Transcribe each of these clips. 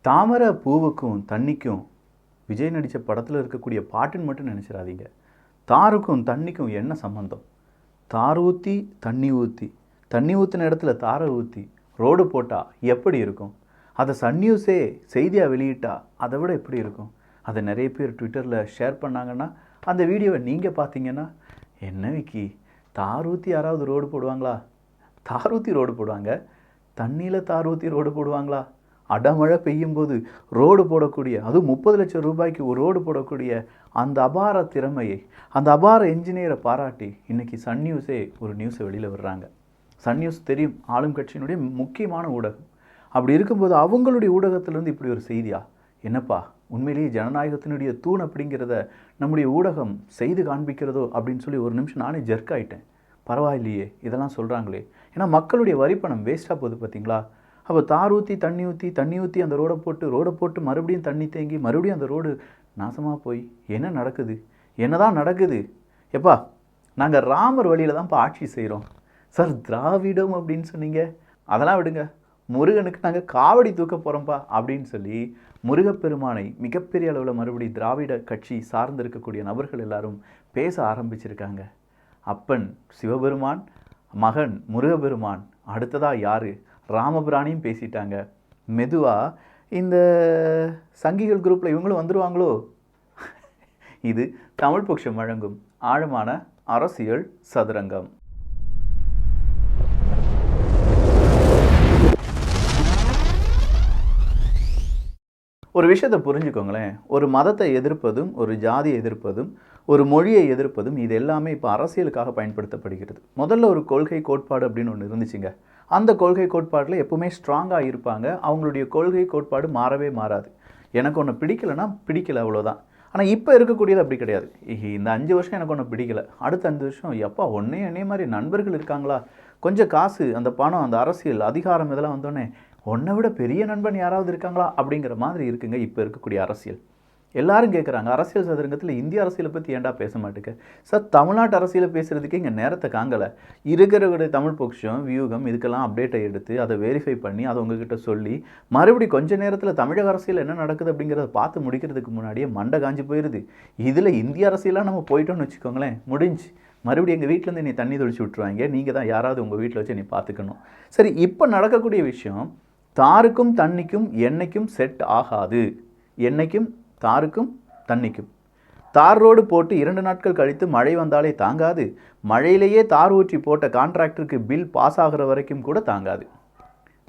தாமரை பூவுக்கும் தண்ணிக்கும் விஜய் நடித்த படத்தில் இருக்கக்கூடிய பாட்டுன்னு மட்டும் நினச்சிடாதீங்க. தாருக்கும் தண்ணிக்கும் என்ன சம்மந்தம்? தார் ஊற்றி தண்ணி ஊற்றின இடத்துல தாரை ஊற்றி ரோடு போட்டால் எப்படி இருக்கும்? அதை சன் நியூஸே செய்தியாக வெளியிட்டா அதை விட எப்படி இருக்கும்? அதை நிறைய பேர் ட்விட்டரில் ஷேர் பண்ணாங்கன்னா அந்த வீடியோவை நீங்கள் பார்த்தீங்கன்னா, என்ன விக்கி, தார் ஊற்றி யாராவது ரோடு போடுவாங்களா? தார் ஊற்றி ரோடு போடுவாங்க, தண்ணியில் தார் ஊற்றி ரோடு போடுவாங்களா? அடமழை பெய்யும்போது ரோடு போடக்கூடிய, அதுவும் 30 லட்சம் ரூபாய்க்கு ஒரு ரோடு போடக்கூடிய அந்த அபார திறமையை, அந்த அபார என்ஜினியரை பாராட்டி இன்றைக்கி சன் நியூஸே ஒரு நியூஸை வெளியில் விடுறாங்க. சன் நியூஸ் தெரியும், ஆளும் கட்சியினுடைய முக்கியமான ஊடகம். அப்படி இருக்கும்போது அவங்களுடைய ஊடகத்திலேருந்து இப்படி ஒரு செய்தியா? என்னப்பா, உண்மையிலேயே ஜனநாயகத்தினுடைய தூண் அப்படிங்கிறத நம்முடைய ஊடகம் செய்து காண்பிக்கிறதோ அப்படின்னு சொல்லி ஒரு நிமிஷம் நானே ஜெர்க் ஆகிட்டேன். பரவாயில்லையே, இதெல்லாம் சொல்கிறாங்களே. ஏன்னா மக்களுடைய வரிப்பணம் வேஸ்ட்டாக போகுது பார்த்தீங்களா? அப்போ தார் ஊற்றி தண்ணி ஊற்றி அந்த ரோடை போட்டு மறுபடியும் தண்ணி தேங்கி மறுபடியும் அந்த ரோடு நாசமாக போய் என்ன நடக்குது? என்னதான் நடக்குது? எப்பா, நாங்கள் ராமர் வழியில் தான்ப்பா ஆட்சி செய்கிறோம். சார், திராவிடம் அப்படின்னு சொன்னீங்க, அதெல்லாம் விடுங்க, முருகனுக்கு நாங்கள் காவடி தூக்க போகிறோம்ப்பா அப்படின்னு சொல்லி முருகப்பெருமானை மிகப்பெரிய அளவில் மறுபடியும் திராவிட கட்சி சார்ந்து இருக்கக்கூடிய நபர்கள் எல்லாரும் பேச ஆரம்பிச்சிருக்காங்க. அப்பன் சிவபெருமான், மகன் முருகப்பெருமான், அடுத்ததாக யார்? ராமபிராணியும் பேசிட்டாங்க. மெதுவாக இந்த சங்கிகள் குரூப்பில் இவங்களும் வந்துடுவாங்களோ? இது தமிழ் பக்ஷம் வழங்கும் ஆழமான அரசியல் சதுரங்கம். ஒரு விஷயத்தை புரிஞ்சுக்கோங்களேன். ஒரு மதத்தை எதிர்ப்பதும், ஒரு ஜாதியை எதிர்ப்பதும், ஒரு மொழியை எதிர்ப்பதும், இது எல்லாமே இப்போ அரசியலுக்காக பயன்படுத்தப்படுகிறது. முதல்ல ஒரு கொள்கை கோட்பாடு அப்படின்னு ஒன்று இருந்துச்சுங்க. அந்த கொள்கை கோட்பாட்டில் எப்பவுமே ஸ்ட்ராங்காக இருப்பாங்க. அவங்களுடைய கொள்கை கோட்பாடு மாறவே மாறாது. எனக்கு ஒன்று பிடிக்கலைன்னா பிடிக்கல, அவ்வளோதான். ஆனால் இப்போ இருக்கக்கூடியது அப்படி கிடையாது. இந்த 5 வருஷம் எனக்கு ஒன்று பிடிக்கல, அடுத்த 5 வருஷம் எப்பா என்னைய மாதிரி நண்பர்கள் இருக்காங்களா, கொஞ்சம் காசு, அந்த பணம், அந்த அரசியல் அதிகாரம் இதெல்லாம் வந்தோடனே உன்னை விட பெரிய நண்பன் யாராவது இருக்காங்களா அப்படிங்கிற மாதிரி இருக்குங்க இப்போ இருக்கக்கூடிய அரசியல். எல்லாரும் கேட்குறாங்க, அரசியல் சதுரங்கத்தில் இந்திய அரசியலை பற்றி ஏன்டா பேச மாட்டேங்க? சார், தமிழ்நாட்டு அரசியலை பேசுகிறதுக்கே இங்கே நேரத்தை காங்கலை. இருக்கிற தமிழ் பக்ஷம், வியூகம், இதுக்கெல்லாம் அப்டேட்டை எடுத்து அதை வெரிஃபை பண்ணி அதை உங்ககிட்ட சொல்லி மறுபடியும் கொஞ்ச நேரத்தில் தமிழக அரசியல் என்ன நடக்குது அப்படிங்கிறத பார்த்து முடிக்கிறதுக்கு முன்னாடியே மண்டை காஞ்சி போயிடுது. இதில் இந்திய அரசியலாக நம்ம போயிட்டோம்னு வச்சுக்கோங்களேன், முடிஞ்சு. மறுபடியும் எங்கள் வீட்டிலேருந்து நீ தண்ணி தொளிச்சு விட்டுருவாங்க. நீங்கள் தான் யாராவது உங்கள் வீட்டில் வச்சு நீ பார்த்துக்கணும். சரி, இப்போ நடக்கக்கூடிய விஷயம், தாருக்கும் தண்ணிக்கும் என்னைக்கும் செட் ஆகாது. என்னைக்கும் தாருக்கும் தண்ணிக்கும். தார் ரோடு போட்டு 2 நாட்கள் கழித்து மழை வந்தாலே தாங்காது. மழையிலேயே தார் ஊற்றி போட்ட கான்ட்ராக்டருக்கு பில் பாஸ் ஆகிற வரைக்கும் கூட தாங்காது.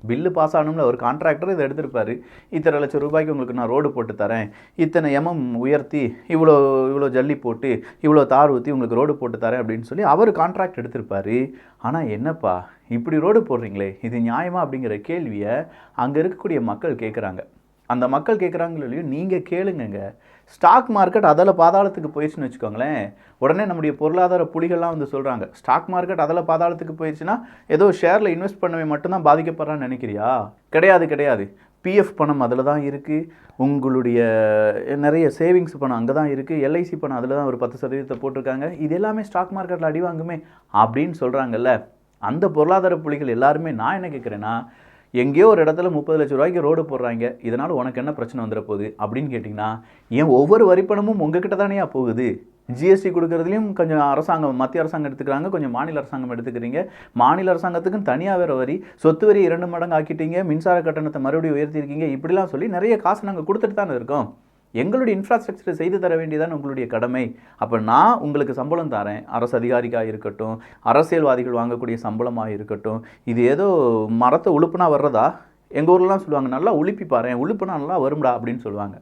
பில்லு பாஸ் ஆகணும்ல, ஒரு கான்ட்ராக்டர் இதை எடுத்திருப்பார். இத்தனை லட்சம் ரூபாய்க்கு உங்களுக்கு நான் ரோடு போட்டு தரேன், இத்தனை உயர்த்தி இவ்வளோ ஜல்லி போட்டு இவ்வளோ தார் ஊற்றி உங்களுக்கு ரோடு போட்டு தரேன் அப்படின்னு சொல்லி அவர் கான்ட்ராக்ட் எடுத்திருப்பார். ஆனால் என்னப்பா இப்படி ரோடு போடுறீங்களே, இது நியாயமா அப்படிங்கிற கேள்வியை அங்கே இருக்கக்கூடிய மக்கள் கேட்குறாங்க. அந்த மக்கள் கேட்குறாங்களோ இல்லையோ, நீங்கள் கேளுங்க. ஸ்டாக் மார்க்கெட் அதில் பாதாளத்துக்கு போயிடுச்சுன்னு வச்சுக்கோங்களேன், உடனே நம்முடைய பொருளாதார புலிகள்லாம் வந்து சொல்கிறாங்க, ஸ்டாக் மார்க்கெட் அதில் பாதாளத்துக்கு போயிடுச்சுன்னா ஏதோ ஷேரில் இன்வெஸ்ட் பண்ணவே மட்டும்தான் பாதிக்கப்படுறான்னு நினைக்கிறியா? கிடையாது. பிஎஃப் பணம் அதில் தான் இருக்குது, உங்களுடைய நிறைய சேவிங்ஸ் பணம் அங்கே தான் இருக்குது, எல்ஐசி பணம் அதில் தான் ஒரு 10% போட்டிருக்காங்க, இது எல்லாமே ஸ்டாக் மார்க்கெட்டில் அடி வாங்குமே அப்படின்னு சொல்கிறாங்கல்ல. அந்த பொருளாதார புலிகள் எல்லாருமே நான் என்ன கேட்குறேன்னா, எங்கேயோ ஒரு இடத்துல 30 லட்சம் ரூபாய்க்கு ரோடு போடுறாங்க, இதனால் உனக்கு என்ன பிரச்சனை வந்துட போகுது அப்படின்னு கேட்டிங்கன்னா, ஏன் ஒவ்வொரு வரிப்பணமும் உங்ககிட்ட தானே போகுது? ஜிஎஸ்டி கொடுக்குறதுலையும் கொஞ்சம் அரசாங்கம், மத்திய அரசாங்கம் எடுத்துக்கிறாங்க, கொஞ்சம் மாநில அரசாங்கம் எடுத்துக்கிறீங்க. மாநில அரசாங்கத்துக்கும் தனியாக வேறு வரி, சொத்து வரி 2 மடங்கு ஆக்கிட்டீங்க, மின்சார கட்டணத்தை மறுபடியும் உயர்த்திருக்கீங்க. இப்படிலாம் சொல்லி நிறைய காசு நாங்கள் கொடுத்துட்டு தானே இருக்கோம். எங்களுடைய இன்ஃப்ராஸ்ட்ரக்சரை செய்து தர வேண்டியதான் உங்களுடைய கடமை. அப்போ நான் உங்களுக்கு சம்பளம் தரேன், அரசு அதிகாரிக்காக இருக்கட்டும், அரசியல்வாதிகள் வாங்கக்கூடிய சம்பளமாக இருக்கட்டும், இது ஏதோ மரத்தை உழுப்புனா வர்றதா? எங்கள் ஊர்லலாம் சொல்லுவாங்க, நல்லா உழுப்பி பாரு, உழுப்புனா நல்லா வரும்டா அப்படின்னு சொல்லுவாங்க.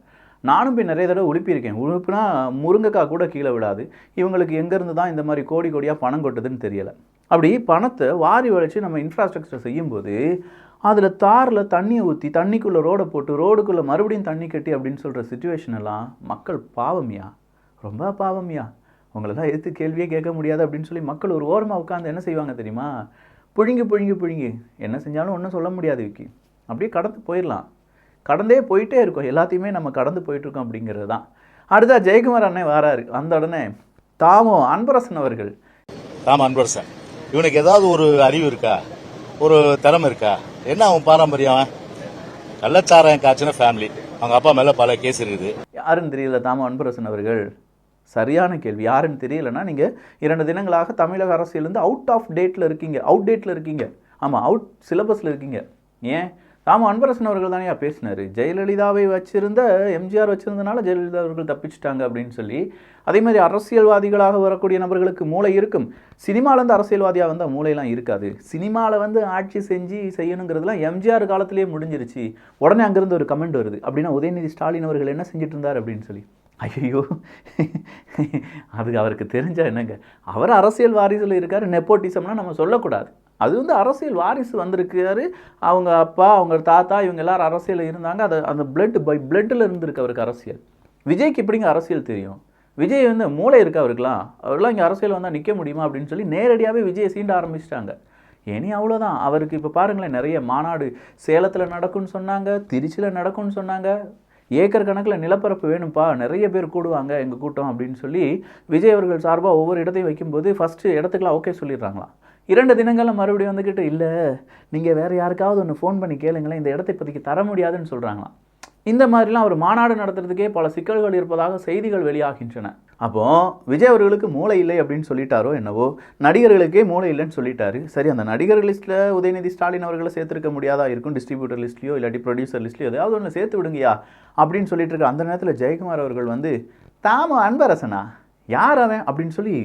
நானும் போய் நிறைய தடவை உழுப்பியிருக்கேன். உழுப்புனா முருங்கைக்காய் கூட கீழே விடாது. இவங்களுக்கு எங்கேருந்து தான் இந்த மாதிரி கோடியாக பணம் கொட்டுதுன்னு தெரியலை. அப்படி பணத்தை வாரி வளைச்சி நம்ம இன்ஃப்ராஸ்ட்ரக்சர் செய்யும்போது அதில் தாரில் தண்ணியை ஊற்றி தண்ணிக்குள்ளே ரோடை போட்டு ரோடுக்குள்ளே மறுபடியும் தண்ணி கட்டி அப்படின்னு சொல்கிற சிச்சுவேஷன் எல்லாம் மக்கள் பாவமியா, ரொம்ப பாவமியா, உங்களெல்லாம் எடுத்து கேள்வியே கேட்க முடியாது அப்படின்னு சொல்லி மக்கள் ஒரு ஓரமாக உட்காந்து என்ன செய்வாங்க தெரியுமா? புழுங்கி என்ன செஞ்சாலும் ஒன்றும் சொல்ல முடியாது விக்கி, அப்படியே கடந்து போயிடலாம். கடந்தே போயிட்டே இருக்கும், எல்லாத்தையுமே நம்ம கடந்து போயிட்டுருக்கோம் அப்படிங்கிறது தான். அடுத்தா ஜெயக்குமார் அண்ணன் வராரு. அந்த உடனே தாமோ அன்பரசன் அவர்கள், அன்பரசன் இவனுக்கு ஏதாவது ஒரு அறிவு இருக்கா, ஒரு திறமை இருக்கா? என்ன அவன் பாரம்பரியம்? கள்ளச்சாராயம் காய்ச்சின ஃபேமிலி, அவங்க அப்பா மேல பல கேஸ் இருக்குது. யாருன்னு தெரியல தாம அன்பரசன் அவர்கள். சரியான கேள்வி. யாருன்னு தெரியலன்னா நீங்கள் 2 தினங்களாக தமிழக அரசியலேருந்து அவுட் ஆஃப் டேட்டில் இருக்கீங்க, அவுட் டேட்டில் இருக்கீங்க. ஆமாம், அவுட் சிலபஸில் இருக்கீங்க. ஏன் தாம அன்பரசன் அவர்கள் தானே பேசினார், ஜெயலலிதாவை வச்சிருந்த எம்ஜிஆர் வச்சிருந்தனால ஜெயலலிதா அவர்கள் தப்பிச்சிட்டாங்க அப்படின்னு சொல்லி. அதே மாதிரி அரசியல்வாதிகளாக வரக்கூடிய நபர்களுக்கு மூளை இருக்கும், சினிமாவிலேருந்து அரசியல்வாதியாக வந்தால் மூளையெல்லாம் இருக்காது. சினிமாவில் வந்து ஆட்சி செய்யணுங்கிறதுலாம் எம்ஜிஆர் காலத்திலேயே முடிஞ்சிருச்சு. உடனே அங்கேருந்து ஒரு கமெண்ட் வருது, அப்படின்னா உதயநிதி ஸ்டாலின் அவர்கள் என்ன செஞ்சுட்டு இருந்தார் அப்படின்னு சொல்லி. ஐயோ, அது அவருக்கு தெரிஞ்சா என்னங்க, அவர் அரசியல் வாரிசில் இருக்கார். நெப்போட்டிசம்லாம் நம்ம சொல்லக்கூடாது. அது வந்து அரசியல் வாரிசு வந்திருக்காரு, அவங்க அப்பா அவங்க தாத்தா இவங்க எல்லாரும் அரசியலில் இருந்தாங்க. அது அந்த பிளட்டில் இருந்திருக்கு அவருக்கு அரசியல். விஜய்க்கு எப்படிங்க அரசியல் தெரியும்? விஜய் வந்து மூளை இருக்கா அவருக்கெல்லாம் இங்கே அரசியல் வந்தால் நிற்க முடியுமா அப்படின்னு சொல்லி நேரடியாகவே விஜயை சீண்ட ஆரம்பிச்சிட்டாங்க. இனி அவ்வளோதான். அவருக்கு இப்போ பாருங்களேன், நிறைய மாநாடு சேலத்தில் நடக்கும்னு சொன்னாங்க, திருச்சியில் நடக்கும்னு சொன்னாங்க. ஏக்கர் கணக்கில் நிலப்பரப்பு வேணும்ப்பா, நிறைய பேர் கூடுவாங்க எங்கள் கூட்டம் அப்படின்னு சொல்லி விஜய் அவர்கள் சார்பாக ஒவ்வொரு இடத்தையும் வைக்கும்போது ஃபஸ்ட்டு இடத்துக்குலாம் ஓகே சொல்லிடுறாங்களாம். 2 தினங்களில் மறுபடியும் வந்துக்கிட்டு இல்லை நீங்கள் வேறு யாருக்காவது ஒன்று ஃபோன் பண்ணி கேளுங்களேன், இந்த இடத்தை இப்போதைக்கு தர முடியாதுன்னு சொல்கிறாங்களாம். இந்த மாதிரிலாம் ஒரு மாநாடு நடத்துறதுக்கே பல சிக்கல்கள் இருப்பதாக செய்திகள் வெளியாகின்றன. அப்போது விஜய் அவர்களுக்கு மூளை இல்லை அப்படின்னு சொல்லிட்டாரோ என்னவோ, நடிகர்களுக்கே மூளை இல்லைன்னு சொல்லிட்டாரு. சரி, அந்த நடிகர் லிஸ்ட்டில் உதயநிதி ஸ்டாலின் அவர்களை சேர்த்துருக்க முடியாதா இருக்கும், டிஸ்ட்ரிபியூட்டர் லிஸ்ட்லையோ இல்லாட்டி ப்ரொடியூசர் லிஸ்ட்லையோ ஏதாவது ஒன்று சேர்த்து விடுங்கயா அப்படின்னு சொல்லிட்டு இருக்க அந்த நேரத்தில் ஜெயக்குமார் அவர்கள் வந்து தாம அன்பரசனா யார் அவன் அப்படின்னு சொல்லி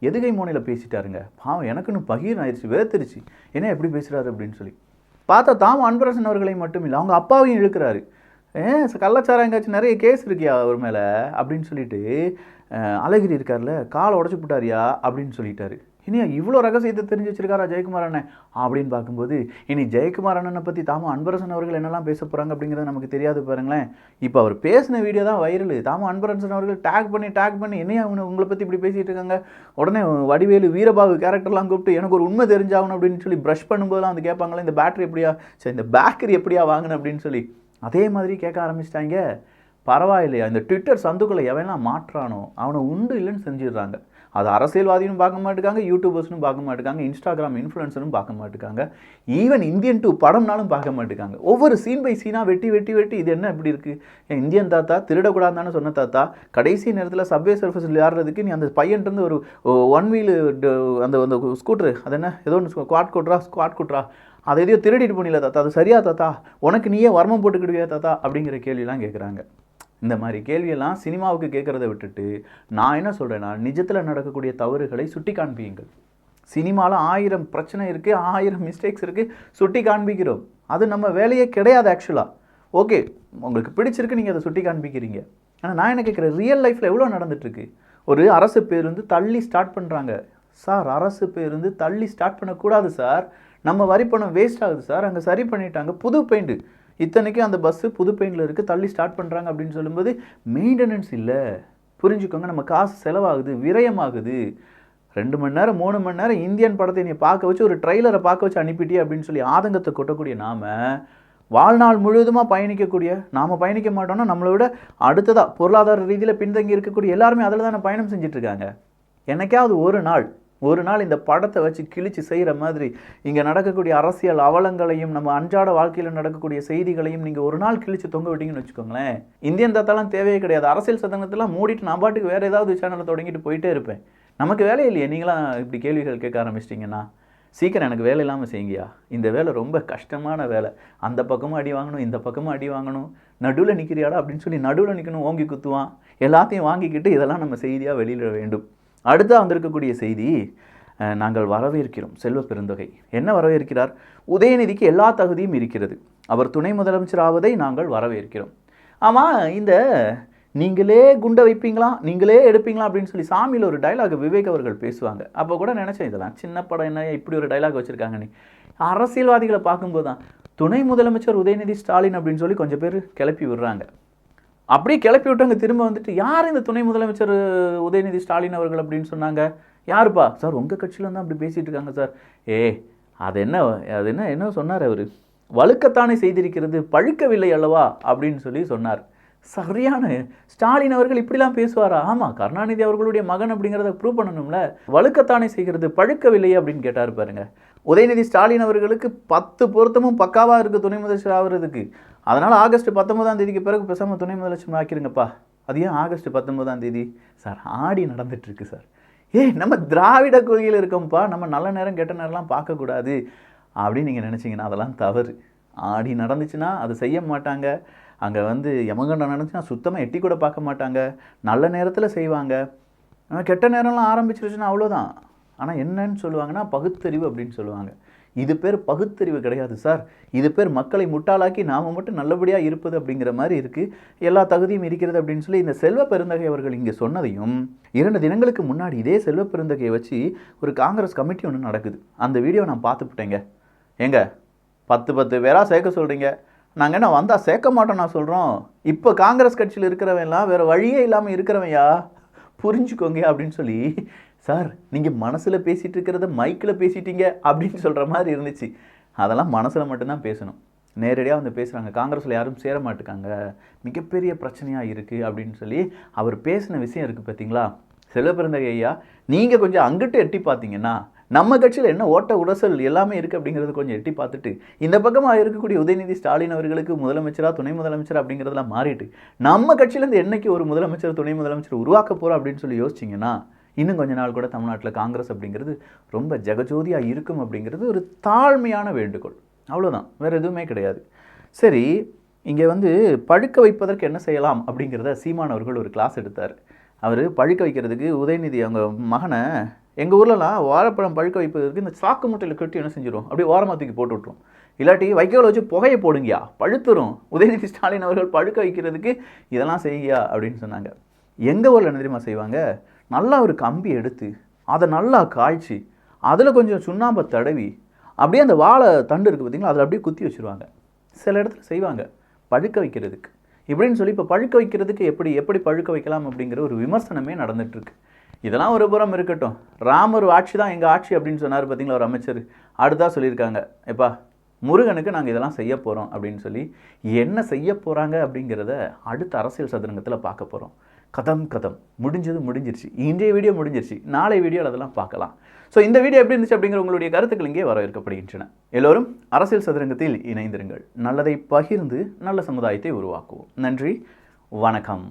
எதுகை மோனையில் பேசிட்டாருங்க. பாவம், எனக்குன்னு பகீர் ஆயிடுச்சு, வேர்த்திருச்சு, என்ன எப்படி பேசுகிறாரு அப்படின்னு சொல்லி பார்த்தா தாம அன்பரசன் அவர்களை மட்டும் இல்லை அவங்க அப்பாவையும் இழுக்கிறாரு. கள்ளச்சாராயங்காச்சும் நிறைய கேஸ் இருக்கியா அவர் மேலே அப்படின்னு சொல்லிட்டு அழகிரி இருக்கார்ல, காலை உடச்சி போட்டாரியா அப்படின்னு சொல்லிட்டாரு. இனி இவ்வளோ ரகசியத்தை தெரிஞ்சு வச்சிருக்காரா ஜெயக்குமார் அண்ணன் அப்படின்னு பார்க்கும்போது, இனி ஜெயக்குமார் அண்ணனை பற்றி தாம அன்பரசன் அவர்கள் என்னெல்லாம் பேச போகிறாங்க அப்படிங்கிறது நமக்கு தெரியாது பாருங்களேன். இப்போ அவர் பேசின வீடியோ தான் வைரல். தாம அன்பரசன் அவர்கள் டேக் பண்ணி என்னையா உங்களை பற்றி இப்படி பேசிகிட்டு இருக்காங்க, உடனே வடிவேலு வீரபாகு கேரக்டர்லாம் கூப்பிட்டு எனக்கு ஒரு உண்மை தெரிஞ்சாகணும் அப்படின்னு சொல்லி ப்ரஷ் பண்ணும்போதெல்லாம் வந்து கேட்பாங்களே, இந்த பேட்டரி எப்படியா, சரி இந்த பேக்கரி எப்படியா வாங்கினேன் அப்படின்னு சொல்லி அதே மாதிரி கேட்க ஆரம்பிச்சிட்டாங்க. பரவாயில்லையா, இந்த ட்விட்டர் சந்துக்களை எவெல்லாம் மாற்றானோ அவனை உண்டு இல்லைன்னு செஞ்சிடுறாங்க. அது அரசியல்வாதியும் பார்க்க மாட்டுக்காங்க, யூடியூபர்ஸ்னும் பார்க்க மாட்டுக்காங்க, இன்ஸ்டாகிராம் இன்ஃப்ளூயன்சரும் பார்க்க மாட்டுக்காங்க, ஈவன் இந்தியன் 2 படம்னாலும் பார்க்க மாட்டுக்காங்க. ஒவ்வொரு சீன் பை சீனாக வெட்டி இது என்ன இப்படி இருக்குது, இந்தியன் தாத்தா திருடக்கூடாதுன்னு சொன்ன தாத்தா கடைசி நேரத்தில் சப்வே சர்ஃபஸில் ஏறுறதுக்கு நீ அந்த பையன்ட்டு ஒரு 1 வீல் அந்த ஸ்கூட்ரு, அது என்ன ஏதோ ஒன்று ஸ்குவாட் கூட்ரா அதை எதையோ திருடிட்டு போனில தாத்தா, அது சரியா தாத்தா, உனக்கு நீயே வர்மம் போட்டுக்கிடுவியா தாத்தா அப்படிங்கிற கேள்வியெல்லாம் கேட்குறாங்க. இந்த மாதிரி கேள்வியெல்லாம் சினிமாவுக்கு கேட்குறத விட்டுட்டு நான் என்ன சொல்கிறேன்னா, நிஜத்தில் நடக்கக்கூடிய தவறுகளை சுட்டி காண்பியுங்கள். சினிமாவில் 1000 பிரச்சனை இருக்குது, 1000 மிஸ்டேக்ஸ் இருக்குது, சுட்டி காண்பிக்கிறோம். அது நம்ம வேலையே கிடையாது ஆக்சுவலாக. ஓகே, உங்களுக்கு பிடிச்சிருக்கு, நீங்கள் அதை சுட்டி காண்பிக்கிறீங்க. ஆனால் நான் என்ன கேட்குறேன், ரியல் லைஃப்பில் எவ்வளோ நடந்துகிட்ருக்கு. ஒரு அரசு பேருந்து தள்ளி ஸ்டார்ட் பண்ணுறாங்க சார், அரசு பேருந்து தள்ளி ஸ்டார்ட் பண்ணக்கூடாது சார், நம்ம வரி பணம் வேஸ்ட் ஆகுது சார், அங்கே சரி பண்ணிட்டாங்க, புது பெயிண்ட்டு, இத்தனைக்கும் அந்த பஸ்ஸு புது பெயிண்டில் இருக்குது, தள்ளி ஸ்டார்ட் பண்ணுறாங்க அப்படின்னு சொல்லும்போது மெயின்டெனன்ஸ் இல்லை. புரிஞ்சுக்கோங்க, நம்ம காசு செலவாகுது, விரயமாகுது. 2 மணி நேரம் 3 மணி நேரம் இந்தியன் படத்தை நீ பார்க்க வச்சு ஒரு ட்ரெய்லரை பார்க்க வச்சு அனுப்பிட்டியே அப்படின்னு சொல்லி ஆதங்கத்தை கொட்டக்கூடிய நாம் வாழ்நாள் முழுவதுமாக நாம் பயணிக்க மாட்டோம்னா நம்மளை விட அடுத்ததாக பொருளாதார ரீதியில் பின்தங்கி இருக்கக்கூடிய எல்லாருமே அதில் தானே பயணம் செஞ்சிட்ருக்காங்க. என்னைக்காவது ஒரு நாள் இந்த படத்தை வச்சு கிழிச்சு செய்கிற மாதிரி இங்கே நடக்கக்கூடிய அரசியல் அவலங்களையும் நம்ம அன்றாட வாழ்க்கையில் நடக்கக்கூடிய செய்திகளையும் நீங்கள் ஒரு நாள் கிழிச்சு தொங்க விட்டீங்கன்னு வச்சுக்கோங்களேன், இந்தியன் தாத்தாலாம் தேவையே கிடையாது. அரசியல் சதங்கத்தெல்லாம் மூடிட்டு நான் பாட்டுக்கு வேறு ஏதாவது சேனலை தொடங்கிட்டு போயிட்டே இருப்பேன். நமக்கு வேலை இல்லையே, நீங்களாம் இப்படி கேள்விகள் கேட்க ஆரம்பிச்சிட்டிங்கன்னா சீக்கிரம் எனக்கு வேலை இல்லாமல் செய்யுங்கயா. இந்த வேலை ரொம்ப கஷ்டமான வேலை. அந்த பக்கமும் அடி வாங்கணும், இந்த பக்கமும் அடி வாங்கணும், நடுவில் நிற்கிறியாடா அப்படின்னு சொல்லி நடுவில் நிற்கணும், ஓங்கி குத்துவான். எல்லாத்தையும் வாங்கிக்கிட்டு இதெல்லாம் நம்ம செய்தியாக வெளியிட வேண்டும். அடுத்து வந்திருக்கக்கூடிய செய்தி, நாங்கள் வரவேற்கிறோம் செல்வ பெருந்தொகை. என்ன வரவேற்கிறார்? உதயநிதிக்கு எல்லா தகுதியும் இருக்கிறது, அவர் துணை முதலமைச்சர் ஆவதை நாங்கள் வரவேற்கிறோம். ஆமாம், இந்த நீங்களே குண்டை வைப்பீங்களா, நீங்களே எடுப்பீங்களா அப்படின்னு சொல்லி சாமியில் ஒரு டைலாக் விவேக் அவர்கள் பேசுவாங்க. அப்போ கூட நினச்சேன், இதெல்லாம் சின்ன படம் என்ன இப்படி ஒரு டைலாக் வச்சுருக்காங்கன்னு. அரசியல்வாதிகளை பார்க்கும்போது தான் துணை முதலமைச்சர் உதயநிதி ஸ்டாலின் அப்படின்னு சொல்லி கொஞ்சம் பேர் கிளப்பி விடுறாங்க. அப்படியே கிளப்பி விட்டாங்க. திரும்ப வந்துட்டு யார் இந்த துணை முதலமைச்சர் உதயநிதி ஸ்டாலின் அவர்கள் அப்படின்னு சொன்னாங்க. யாருப்பா சார், உங்கள் கட்சியில் தான் அப்படி பேசிகிட்டு இருக்காங்க சார். அது என்ன சொன்னார் அவர், வழுக்கத்தானே செய்திருக்கிறது பழுக்கவில்லை அல்லவா அப்படின்னு சொல்லி சொன்னார். சரியான ஸ்டாலின் அவர்கள் இப்படிலாம் பேசுவாரா? ஆமாம், கருணாநிதி அவர்களுடைய மகன் அப்படிங்கிறத ப்ரூவ் பண்ணணும்ல. வழுக்கத்தானே செய்கிறது பழுக்கவில்லை அப்படின்னு கேட்டார் பாருங்க. உதயநிதி ஸ்டாலின் அவர்களுக்கு 10 பொருத்தமும் பக்காவாக இருக்குது துணை முதலமைச்சர் ஆகிறதுக்கு. அதனால் ஆகஸ்ட் 19ஆம் தேதிக்கு பிறகு பேசாமல் துணை முதலமைச்சர் ஆக்கிருங்கப்பா. அது ஏன் ஆகஸ்ட் 19ஆம் தேதி சார்? ஆடி நடந்துட்டுருக்கு சார். நம்ம திராவிட கொள்கையில் இருக்கோம்ப்பா, நம்ம நல்ல நேரம் கெட்ட நேரம்லாம் பார்க்கக்கூடாது அப்படின்னு நீங்கள் நினச்சிங்கன்னா அதெல்லாம் தவறு. ஆடி நடந்துச்சுன்னா அது செய்ய மாட்டாங்க. அங்கே யமகண்டம் நடந்துச்சுன்னா சுத்தமாக எட்டி கூட பார்க்க மாட்டாங்க. நல்ல நேரத்தில் செய்வாங்க. கெட்ட நேரம்லாம் ஆரம்பிச்சிருச்சுன்னா அவ்வளோதான். ஆனால் என்னன்னு சொல்லுவாங்கன்னா பகுத்தறிவு அப்படின்னு சொல்லுவாங்க. இது பேர் பகுத்தறிவு கிடையாது சார். இது பேர் மக்களை முட்டாளாக்கி நாம் மட்டும் நல்லபடியாக இருப்பது அப்படிங்கிற மாதிரி இருக்குது. எல்லா தகுதியும் இருக்கிறது அப்படின்னு சொல்லி இந்த செல்வ பெருந்தகை அவர்கள் இங்கே சொன்னதையும் 2 தினங்களுக்கு முன்னாடி இதே செல்வ பெருந்தகையை வச்சு ஒரு காங்கிரஸ் கமிட்டி ஒன்று நடக்குது. அந்த வீடியோ நான் பார்த்துப்பிட்டேங்க. ஏங்க 10 பேராக சேர்க்க சொல்கிறீங்க, நாங்கள் என்ன வந்தால் சேர்க்க மாட்டோம் நான் சொல்கிறோம். இப்போ காங்கிரஸ் கட்சியில் இருக்கிறவன்லாம் வேறு வழியே இல்லாமல் இருக்கிறவையா, புரிஞ்சுக்கோங்க அப்படின்னு சொல்லி, சார் நீங்கள் மனசில் பேசிகிட்டு இருக்கிறத மைக்கில் பேசிட்டீங்க அப்படின்னு சொல்கிற மாதிரி இருந்துச்சு. அதெல்லாம் மனசில் மட்டும்தான் பேசணும். நேரடியாக பேசுகிறாங்க, காங்கிரஸில் யாரும் சேர மாட்டுக்காங்க, மிகப்பெரிய பிரச்சனையாக இருக்குது அப்படின்னு சொல்லி அவர் பேசின விஷயம் இருக்குது பார்த்தீங்களா? செல்வ பெருந்தகை ஐயா, நீங்கள் கொஞ்சம் அங்கிட்டு எட்டி பார்த்தீங்கன்னா நம்ம கட்சியில் என்ன ஓட்ட உடசல் எல்லாமே இருக்குது அப்படிங்கிறது கொஞ்சம் எட்டி பார்த்துட்டு, இந்த பக்கமாக இருக்கக்கூடிய உதயநிதி ஸ்டாலின் அவர்களுக்கு முதலமைச்சராக துணை முதலமைச்சர் அப்படிங்கிறதெல்லாம் மாறிட்டு நம்ம கட்சியிலேருந்து என்னைக்கு ஒரு முதலமைச்சர் துணை முதலமைச்சர் உருவாக்க போகிறோம் அப்படின்னு சொல்லி யோசிச்சிங்கன்னா இன்னும் கொஞ்ச நாள் கூட தமிழ்நாட்டில் காங்கிரஸ் அப்படிங்கிறது ரொம்ப ஜெகஜோதியாக இருக்கும் அப்படிங்கிறது ஒரு தாழ்மையான வேண்டுகோள். அவ்வளோதான், வேறு எதுவுமே கிடையாது. சரி, இங்கே பழுக்க வைப்பதற்கு என்ன செய்யலாம் அப்படிங்கிறத சீமான் அவர்கள் ஒரு கிளாஸ் எடுத்தார். அவர் பழுக்க வைக்கிறதுக்கு உதயநிதி அவங்க மகனை, எங்கள் ஊர்லலாம் வாழைப்பழம் பழுக்க வைப்பதற்கு இந்த சாக்கு மூட்டையில் கட்டி என்ன செஞ்சிடும், அப்படியே ஓரமாக தூக்கி போட்டு விட்ரும். இல்லாட்டி வைக்கோலை வச்சு புகையை போடுங்கயா, பழுத்துரும். உதயநிதி ஸ்டாலின் அவர்கள் பழுக்க வைக்கிறதுக்கு இதெல்லாம் செய்யா அப்படின்னு சொன்னாங்க. எங்கள் ஊரில் என்ன தெரியுமா செய்வாங்க? நல்லா ஒரு கம்பி எடுத்து அதை நல்லா காய்ச்சி அதில் கொஞ்சம் சுண்ணாம்பை தடவி அப்படியே அந்த வாழை தண்டு இருக்குது பார்த்தீங்களா, அதில் அப்படியே குத்தி வச்சுருவாங்க. சில இடத்துல செய்வாங்க பழுக்க வைக்கிறதுக்கு இப்படின்னு சொல்லி. இப்போ பழுக்க வைக்கிறதுக்கு எப்படி பழுக்க வைக்கலாம் அப்படிங்கிற ஒரு விமர்சனமே நடந்துகிட்ருக்கு. இதெல்லாம் ஒரு புறம் இருக்கட்டும். ராமர் ஆட்சி தான் எங்கள் ஆட்சி அப்படின்னு சொன்னார் பார்த்தீங்களா ஒரு அமைச்சர். அடுத்தா சொல்லியிருக்காங்க, எப்பா முருகனுக்கு நாங்கள் இதெல்லாம் செய்ய போகிறோம் அப்படின்னு சொல்லி. என்ன செய்ய போகிறாங்க அப்படிங்கிறத அடுத்த அரசியல் சதுரங்கத்தில் பார்க்க போகிறோம். கதம் முடிஞ்சிருச்சு. இன்றைய வீடியோ முடிஞ்சிருச்சு. நாளை வீடியோவில் அதெல்லாம் பார்க்கலாம். ஸோ இந்த வீடியோ எப்படி இருந்துச்சு அப்படிங்கிற உங்களுடைய கருத்துக்கள் இங்கே வரவேற்கப்படுகின்றன. எல்லோரும் அரசியல் சதுரங்கத்தில் இணைந்திருங்கள். நல்லதை பகிர்ந்து நல்ல சமுதாயத்தை உருவாக்குவோம். நன்றி, வணக்கம்.